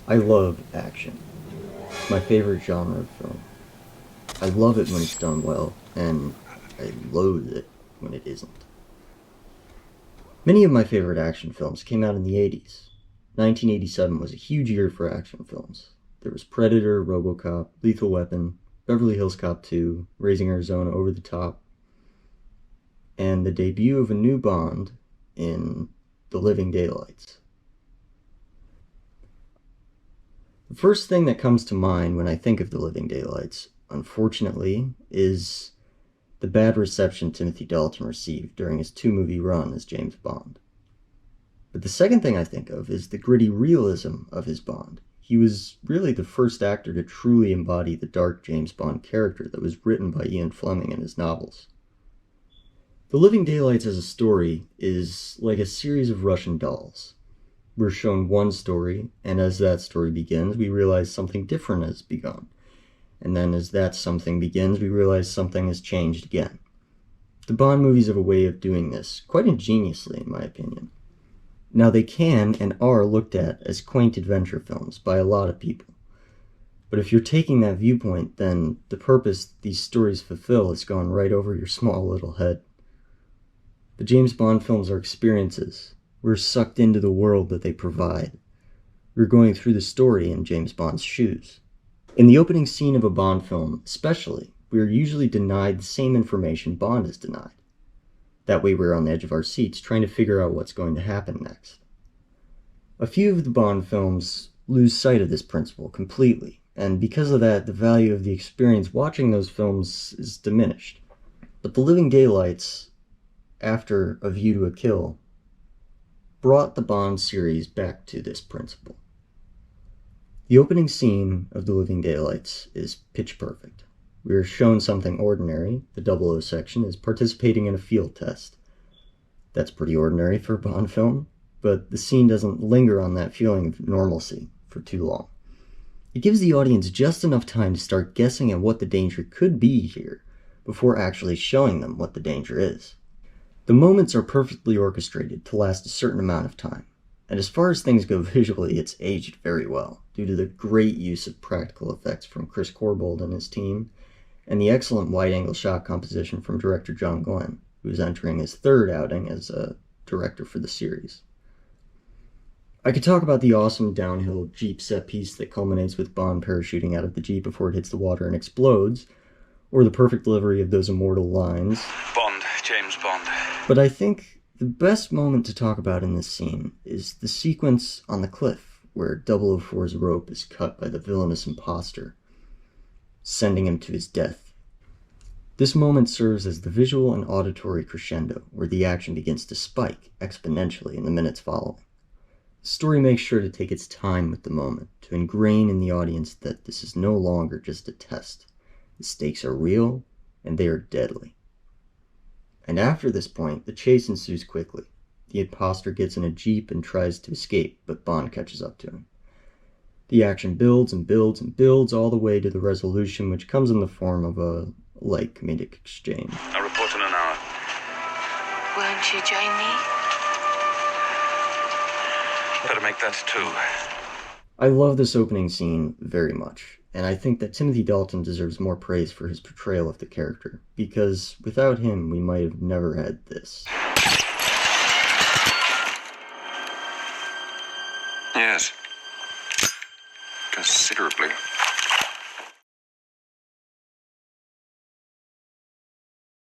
I love action. It's my favorite genre of film. I love it when it's done well, and I loathe it when it isn't. Many of my favorite action films came out in the 80s. 1987 was a huge year for action films. There was Predator, Robocop, Lethal Weapon, Beverly Hills Cop 2, Raising Arizona, Over the Top, and the debut of a new Bond in The Living Daylights. The first thing that comes to mind when I think of The Living Daylights, unfortunately, is the bad reception Timothy Dalton received during his two-movie run as James Bond. But the second thing I think of is the gritty realism of his Bond. He was really the first actor to truly embody the dark James Bond character that was written by Ian Fleming in his novels. The Living Daylights as a story is like a series of Russian dolls. We're shown one story, and as that story begins, we realize something different has begun. And then as that something begins, we realize something has changed again. The Bond movies have a way of doing this, quite ingeniously in my opinion. Now they can and are looked at as quaint adventure films by a lot of people. But if you're taking that viewpoint, then the purpose these stories fulfill has gone right over your small little head. The James Bond films are experiences. We're sucked into the world that they provide. We're going through the story in James Bond's shoes. In the opening scene of a Bond film, especially, we are usually denied the same information Bond is denied. That way we're on the edge of our seats trying to figure out what's going to happen next. A few of the Bond films lose sight of this principle completely, and because of that, the value of the experience watching those films is diminished. But The Living Daylights, after A View to a Kill, brought the Bond series back to this principle. The opening scene of The Living Daylights is pitch perfect. We are shown something ordinary. The 00 section is participating in a field test. That's pretty ordinary for a Bond film, but the scene doesn't linger on that feeling of normalcy for too long. It gives the audience just enough time to start guessing at what the danger could be here before actually showing them what the danger is. The moments are perfectly orchestrated to last a certain amount of time, and as far as things go visually, it's aged very well due to the great use of practical effects from Chris Corbould and his team, and the excellent wide-angle shot composition from director John Glenn, who is entering his third outing as a director for the series. I could talk about the awesome downhill Jeep set piece that culminates with Bond parachuting out of the Jeep before it hits the water and explodes, or the perfect delivery of those immortal lines. Bond, James Bond. But I think the best moment to talk about in this scene is the sequence on the cliff where 004's rope is cut by the villainous imposter, sending him to his death. This moment serves as the visual and auditory crescendo where the action begins to spike exponentially in the minutes following. The story makes sure to take its time with the moment, to ingrain in the audience that this is no longer just a test. The stakes are real, and they are deadly. And after this point, the chase ensues quickly. The imposter gets in a jeep and tries to escape, but Bond catches up to him. The action builds and builds and builds all the way to the resolution, which comes in the form of a light comedic exchange. I'll report in an hour. Won't you join me? Better make that 2. I love this opening scene very much, and I think that Timothy Dalton deserves more praise for his portrayal of the character, because without him, we might have never had this. Yes. Considerably.